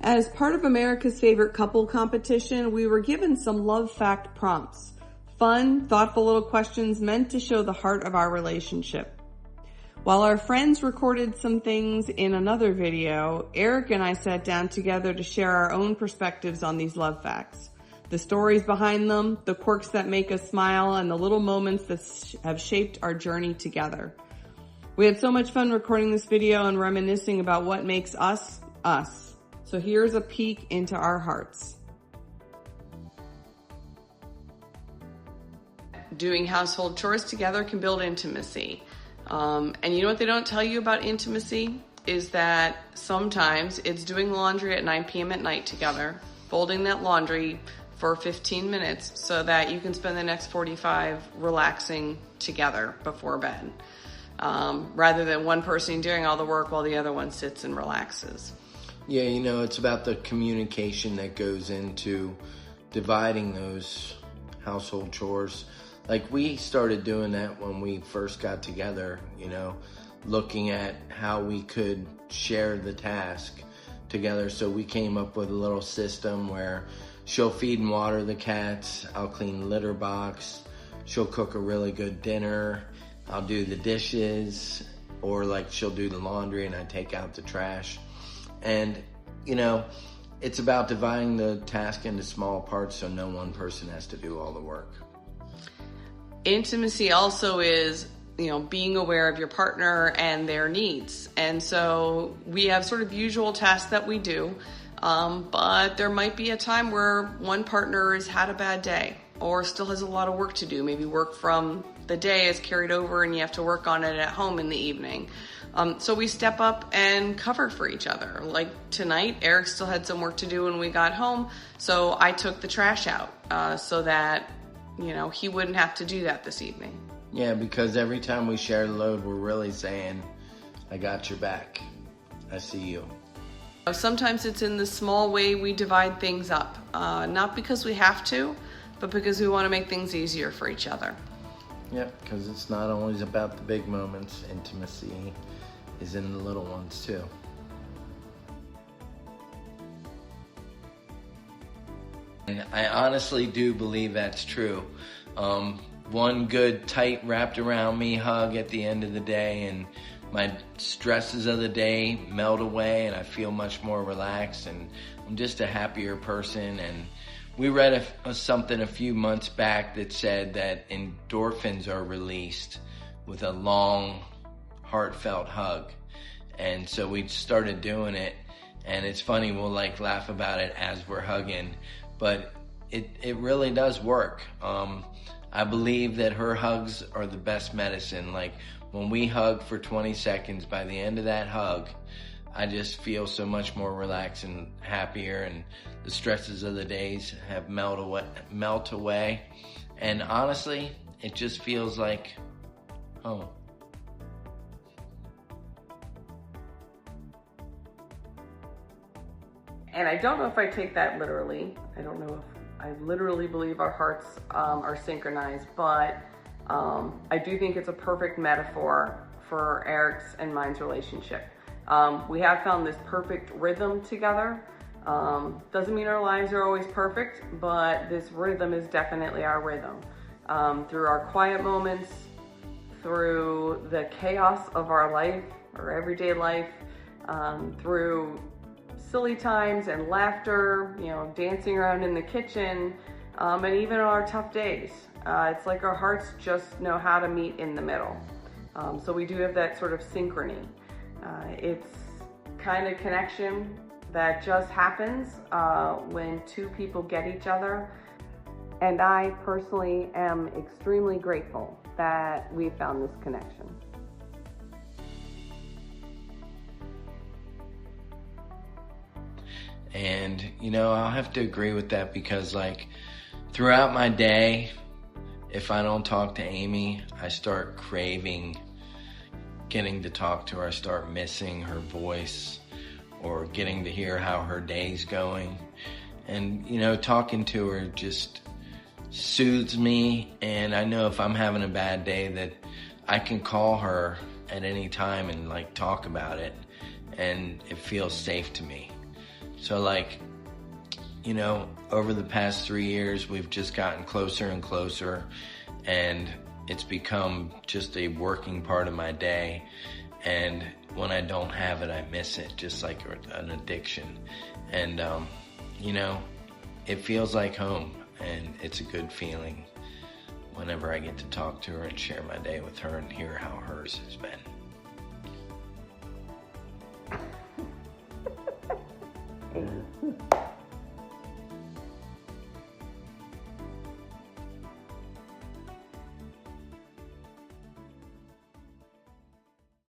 As part of America's Favorite Couple competition, we were given some love fact prompts. Fun, thoughtful little questions meant to show the heart of our relationship. While our friends recorded some things in another video, Eric and I sat down together to share our own perspectives on these love facts. The stories behind them, the quirks that make us smile, and the little moments that have shaped our journey together. We had so much fun recording this video and reminiscing about what makes us, us. So here's a peek into our hearts. Doing household chores together can build intimacy. And you know what they don't tell you about intimacy? Is that sometimes it's doing laundry at 9 p.m. at night together, folding that laundry for 15 minutes so that you can spend the next 45 relaxing together before bed, rather than one person doing all the work while the other one sits and relaxes. Yeah, you know, it's about the communication that goes into dividing those household chores. Like, we started doing that when we first got together, you know, looking at how we could share the task together. So we came up with a little system where she'll feed and water the cats, I'll clean the litter box, she'll cook a really good dinner, I'll do the dishes, or like she'll do the laundry and I take out the trash. And, you know, it's about dividing the task into small parts so no one person has to do all the work. Intimacy also is, you know, being aware of your partner and their needs. And so we have sort of usual tasks that we do, but there might be a time where one partner has had a bad day or still has a lot of work to do. Maybe work from the day is carried over and you have to work on it at home in the evening. So we step up and cover for each other. Like tonight, Eric still had some work to do when we got home, so I took the trash out so that, you know, he wouldn't have to do that this evening. Yeah, because every time we share the load, we're really saying, I got your back. I see you. Sometimes it's in the small way we divide things up, not because we have to, but because we want to make things easier for each other. Yep, because it's not always about the big moments. Intimacy is in the little ones too. And I honestly do believe that's true. One good, tight, wrapped around me hug at the end of the day, and my stresses of the day melt away, and I feel much more relaxed, and I'm just a happier person. And we read something a few months back that said that endorphins are released with a long, heartfelt hug. And so we started doing it, and it's funny, we'll like laugh about it as we're hugging, but it really does work. I believe that her hugs are the best medicine. Like, when we hug for 20 seconds, by the end of that hug, I just feel so much more relaxed and happier, and the stresses of the days have melt away. And honestly, it just feels like home. And I don't know if I take that literally. I don't know if I literally believe our hearts are synchronized, but I do think it's a perfect metaphor for Eric's and mine's relationship. We have found this perfect rhythm together. Doesn't mean our lives are always perfect, but this rhythm is definitely our rhythm. Through our quiet moments, through the chaos of our life, our everyday life, through silly times and laughter, you know, dancing around in the kitchen, and even on our tough days. It's like our hearts just know how to meet in the middle. So we do have that sort of synchrony. It's kind of connection that just happens when two people get each other. And I personally am extremely grateful that we found this connection. And, you know, I'll have to agree with that, because like throughout my day, if I don't talk to Amy, I start craving getting to talk to her. I start missing her voice or getting to hear how her day's going. And, you know, talking to her just soothes me. And I know if I'm having a bad day that I can call her at any time and like talk about it, and it feels safe to me. So like, you know, over the past 3 years, we've just gotten closer and closer, and it's become just a working part of my day. And when I don't have it, I miss it, just like an addiction. And, you know, it feels like home, and it's a good feeling whenever I get to talk to her and share my day with her and hear how hers has been.